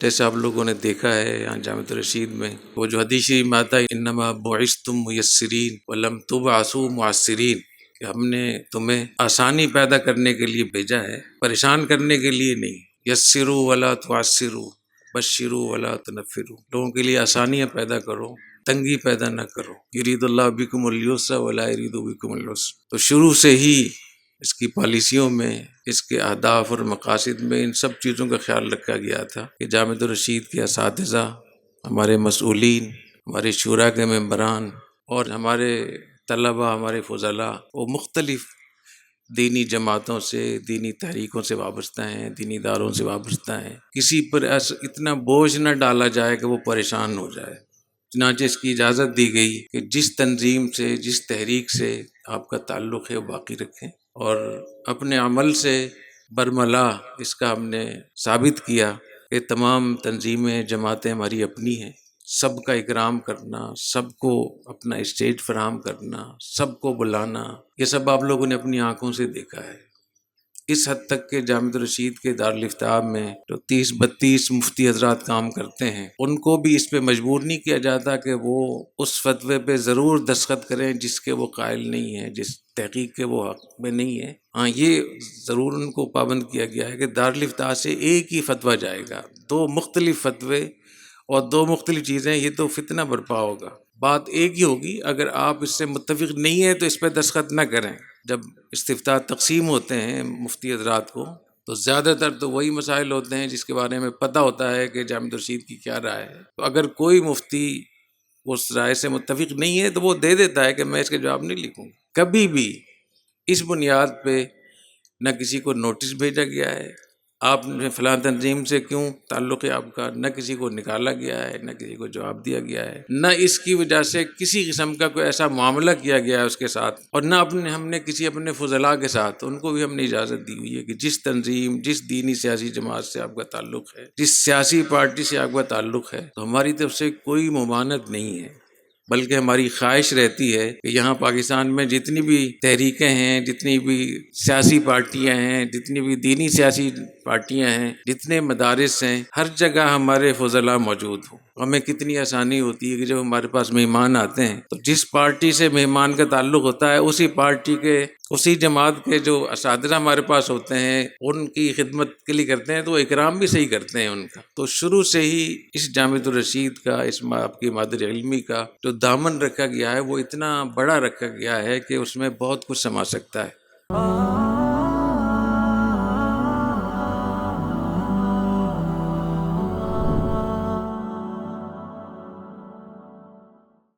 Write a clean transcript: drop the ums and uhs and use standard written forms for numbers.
جیسے آپ لوگوں نے دیکھا ہے یہاں جامعۃ الرشید میں وہ جو حدیث شریف آتا ہے انما بعثتم میسرین ولم تبعثوا معسرین، کہ ہم نے تمہیں آسانی پیدا کرنے کے لیے بھیجا ہے، پریشان کرنے کے لیے نہیں۔ یسروا ولا تعسروا بشروا ولا تنفروا، لوگوں کے لیے آسانیاں پیدا کرو، تنگی پیدا نہ کرو۔ یرید اللہ بکم اليسر ولا یرید بکم العسر۔ تو شروع سے ہی اس کی پالیسیوں میں، اس کے اہداف اور مقاصد میں ان سب چیزوں کا خیال رکھا گیا تھا کہ جامعۃ الرشید کے اساتذہ، ہمارے مسئولین، ہمارے شورا کے ممبران اور ہمارے طلباء، ہمارے فضلاء، وہ مختلف دینی جماعتوں سے، دینی تحریکوں سے وابستہ ہیں، دینی اداروں سے وابستہ ہیں۔ کسی پر اتنا بوجھ نہ ڈالا جائے کہ وہ پریشان ہو جائے۔ چنانچہ اس کی اجازت دی گئی کہ جس تنظیم سے، جس تحریک سے آپ کا تعلق ہے وہ باقی رکھیں، اور اپنے عمل سے برملا اس کا ہم نے ثابت کیا کہ تمام تنظیمیں، جماعتیں ہماری اپنی ہیں۔ سب کا اکرام کرنا، سب کو اپنا اسٹیج فراہم کرنا، سب کو بلانا، یہ سب آپ لوگوں نے اپنی آنکھوں سے دیکھا ہے۔ اس حد تک کہ جامعۃ الرشید کے دارالافتاء میں جو 30-32 مفتی حضرات کام کرتے ہیں، ان کو بھی اس پہ مجبور نہیں کیا جاتا کہ وہ اس فتوے پہ ضرور دستخط کریں جس کے وہ قائل نہیں ہیں، جس تحقیق کے وہ حق میں نہیں ہیں۔ ہاں، یہ ضرور ان کو پابند کیا گیا ہے کہ دارالافتاء سے ایک ہی فتویٰ جائے گا۔ دو مختلف فتوے اور دو مختلف چیزیں، یہ تو فتنہ برپا ہوگا۔ بات ایک ہی ہوگی، اگر آپ اس سے متفق نہیں ہیں تو اس پہ دستخط نہ کریں۔ جب استفتاء تقسیم ہوتے ہیں مفتی حضرات کو، تو زیادہ تر تو وہی مسائل ہوتے ہیں جس کے بارے میں پتہ ہوتا ہے کہ جامعۃ الرشید کی کیا رائے ہے۔ تو اگر کوئی مفتی اس رائے سے متفق نہیں ہے تو وہ دے دیتا ہے کہ میں اس کے جواب نہیں لکھوں گا۔ کبھی بھی اس بنیاد پہ نہ کسی کو نوٹس بھیجا گیا ہے آپ نے فلاں تنظیم سے کیوں تعلق ہے آپ کا، نہ کسی کو نکالا گیا ہے، نہ کسی کو جواب دیا گیا ہے، نہ اس کی وجہ سے کسی قسم کا کوئی ایسا معاملہ کیا گیا ہے اس کے ساتھ، اور نہ ہم نے کسی اپنے فضلاء کے ساتھ، ان کو بھی ہم نے اجازت دی ہوئی ہے کہ جس تنظیم، جس دینی سیاسی جماعت سے آپ کا تعلق ہے، جس سیاسی پارٹی سے آپ کا تعلق ہے، تو ہماری طرف سے کوئی ممانعت نہیں ہے، بلکہ ہماری خواہش رہتی ہے کہ یہاں پاکستان میں جتنی بھی تحریکیں ہیں، جتنی بھی سیاسی پارٹیاں ہیں، جتنی بھی دینی سیاسی پارٹیاں ہیں، جتنے مدارس ہیں، ہر جگہ ہمارے فضلاء موجود ہوں۔ ہمیں کتنی آسانی ہوتی ہے کہ جب ہمارے پاس مہمان آتے ہیں تو جس پارٹی سے مہمان کا تعلق ہوتا ہے، اسی پارٹی کے، اسی جماعت کے جو اساتذہ ہمارے پاس ہوتے ہیں، ان کی خدمت کے لیے کرتے ہیں، تو وہ اکرام بھی صحیح کرتے ہیں ان کا۔ تو شروع سے ہی اس جامعۃ الرشید کا، اس آپ کی مادر علمی کا جو دامن رکھا گیا ہے وہ اتنا بڑا رکھا گیا ہے کہ اس میں بہت کچھ سما سکتا ہے۔